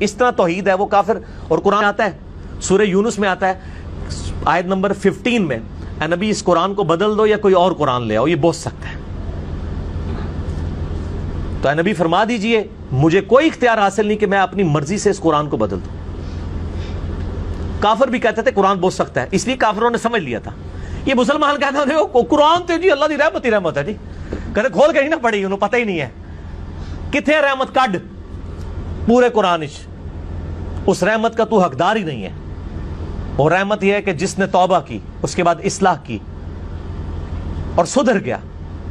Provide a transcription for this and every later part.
اس طرح توحید ہے وہ کافر. اور قرآن آتا ہے سورہ یونس میں آتا ہے آیت نمبر 15 میں, اے نبی اس قرآن کو بدل دو یا کوئی اور قرآن لے آؤ, یہ بوجھ سکتا ہے. تو اے نبی فرما دیجئے مجھے کوئی اختیار حاصل نہیں کہ میں اپنی مرضی سے اس قرآن کو بدل دوں. کافر بھی کہتے تھے قرآن بوجھ سکتا ہے, اس لیے کافروں نے سمجھ لیا تھا. یہ مسلمان کہتے ہیں قرآن تو جی اللہ دی رحمت ہی رحمت ہے جی, کہتے کھول کے ہی نہ پڑھی, انہوں پتہ ہی نہیں ہے کتنے رحمت کڈ پورے قرآن اس رحمت کا تو حقدار ہی نہیں ہے. اور رحمت یہ ہے کہ جس نے توبہ کی اس کے بعد اصلاح کی اور سدھر گیا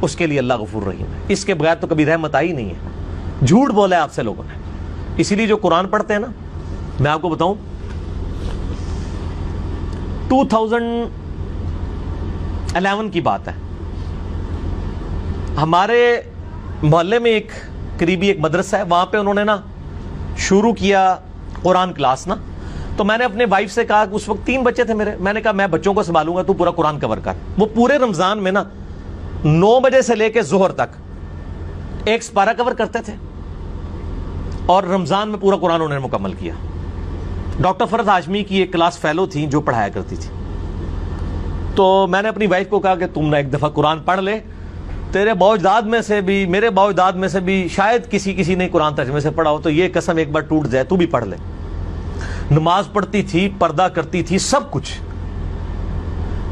اس کے لیے اللہ غفور رحیم ہے. اس کے بغیر تو کبھی رحمت آئی نہیں ہے. جھوٹ بولا ہے آپ سے لوگوں نے. اسی لیے جو قرآن پڑھتے ہیں نا, میں آپ کو بتاؤں 2011 کی بات ہے, ہمارے محلے میں ایک قریبی ایک مدرسہ ہے, وہاں پہ انہوں نے نا شروع کیا قرآن کلاس نا. تو میں نے اپنے وائف سے کہا کہ اس وقت 3 بچے تھے میرے, میں نے کہا میں بچوں کو سنبھالوں گا, تو پورا قرآن کور کر. وہ پورے رمضان میں نا 9 بجے سے لے کے ظہر تک ایک سپارہ کور کرتے تھے, اور رمضان میں پورا قرآن انہوں نے مکمل کیا. ڈاکٹر فرد ہاشمی کی ایک کلاس فیلو تھی جو پڑھایا کرتی تھی. تو میں نے اپنی وائف کو کہا کہ تم نے ایک دفعہ قرآن پڑھ لے, تیرے باوجداد میں سے بھی میرے باوجداد میں سے بھی شاید کسی نے قرآن ترجمے سے پڑھا ہو, تو یہ قسم ایک بار ٹوٹ جائے تو بھی پڑھ لے. نماز پڑھتی تھی, پردہ کرتی تھی, سب کچھ.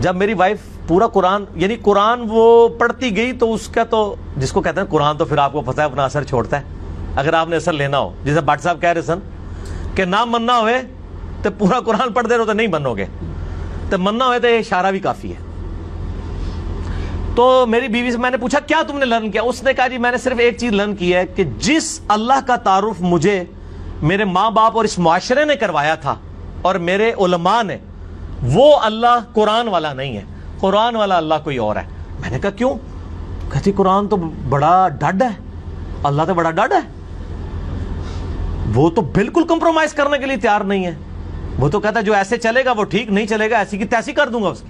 جب میری وائف پورا قرآن یعنی قرآن وہ پڑھتی گئی تو اس کا تو جس کو کہتے ہیں قرآن تو پھر آپ کو پتہ ہے اپنا اثر چھوڑتا ہے. اگر آپ نے اثر لینا ہو, جیسے بٹ صاحب کہہ رہے سن کہ نہ مننا ہوئے تو پورا قرآن پڑھ دے رہو تو نہیں منو گے, تو مننا ہوئے تو یہ اشارہ بھی کافی ہے. تو میری بیوی سے میں نے پوچھا کیا تم نے لرن کیا, اس نے کہا جی میں نے صرف ایک چیز لرن کی ہے کہ جس اللہ کا تعارف مجھے میرے ماں باپ اور اس معاشرے نے کروایا تھا اور میرے علماء نے, وہ اللہ قرآن والا نہیں ہے, قرآن والا اللہ کوئی اور ہے. میں نے کہا کیوں؟ کہتی قرآن تو بڑا ڈڈ ہے, اللہ تو بڑا ڈڈ ہے, وہ تو بالکل کمپرومائز کرنے کے لیے تیار نہیں ہے. وہ تو کہتا ہے جو ایسے چلے گا وہ ٹھیک, نہیں چلے گا ایسی کی تیسی کر دوں گا اس کی.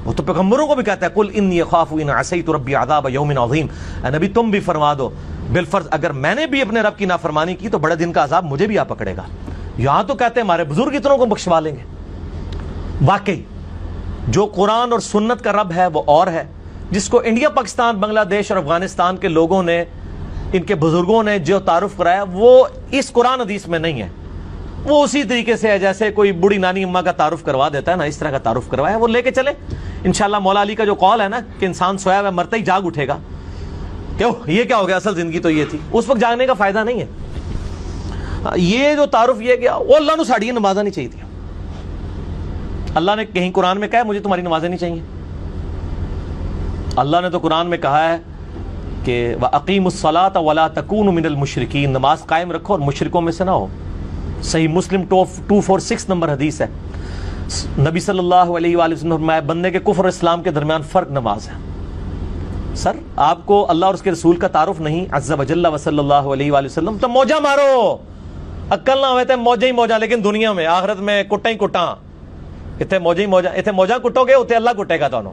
وہ تو پیغمبروں کو بھی کہتا ہے قل انی اخاف ان عصیت ربی عذاب یوم عظیم, اے نبی تم بھی فرما دو بالفرض اگر میں نے بھی اپنے رب کی نافرمانی کی تو بڑے دن کا عذاب مجھے بھی آ پکڑے گا. یہاں تو کہتے ہیں ہمارے بزرگ اتنوں کو بخشوا لیں گے. واقعی جو قرآن اور سنت کا رب ہے وہ اور ہے, جس کو انڈیا, پاکستان, بنگلہ دیش اور افغانستان کے لوگوں نے, ان کے بزرگوں نے جو تعارف کرایا وہ اس قرآن حدیث میں نہیں ہے. وہ اسی طریقے سے ہے جیسے کوئی بڑی نانی اماں کا تعارف کروا دیتا ہے نا, اس طرح کا تعارف کروایا, وہ لے کے چلے. انشاءاللہ مولا علی کا جو قول ہے نا کہ انسان سویا ہوا مرتے ہی جاگ اٹھے گا, کیوں یہ کیا ہو گیا, اصل زندگی تو یہ تھی, اس وقت جاگنے کا فائدہ نہیں ہے. یہ جو تعارف یہ کیا وہ اللہ نے ساڑی نمازہ نہیں چاہیے تھی. اللہ نے کہیں قرآن میں کہا ہے مجھے تمہاری نمازیں نہیں چاہیے. اللہ نے تو قرآن میں کہا ہے کہ وَأَقِيمُوا الصَّلَاةَ وَلَا تَكُونُوا مِنَ الْمُشْرِكِينَ, نماز قائم رکھو اور مشرکوں میں سے نہ ہو. صحیح مسلم 246 نمبر حدیث ہے. نبی صلی اللہ علیہ وآلہ وسلم نے فرمایا بندے کے کفر اور اسلام کے درمیان فرق نماز ہے. سر آپ کو اللہ اور اس کے رسول کا تعارف نہیں عز وجل وصلی اللہ علیہ وآلہ وسلم, تو موجہ مارو, عقل نہ ہوئے تو موجہ ہی موجہ, لیکن دنیا میں آخرت میں کٹا ہی کٹا. اتنے موجہ ہی موجہ, اتنے موجہ کٹو گے اتنے اللہ کٹے گا تانوں.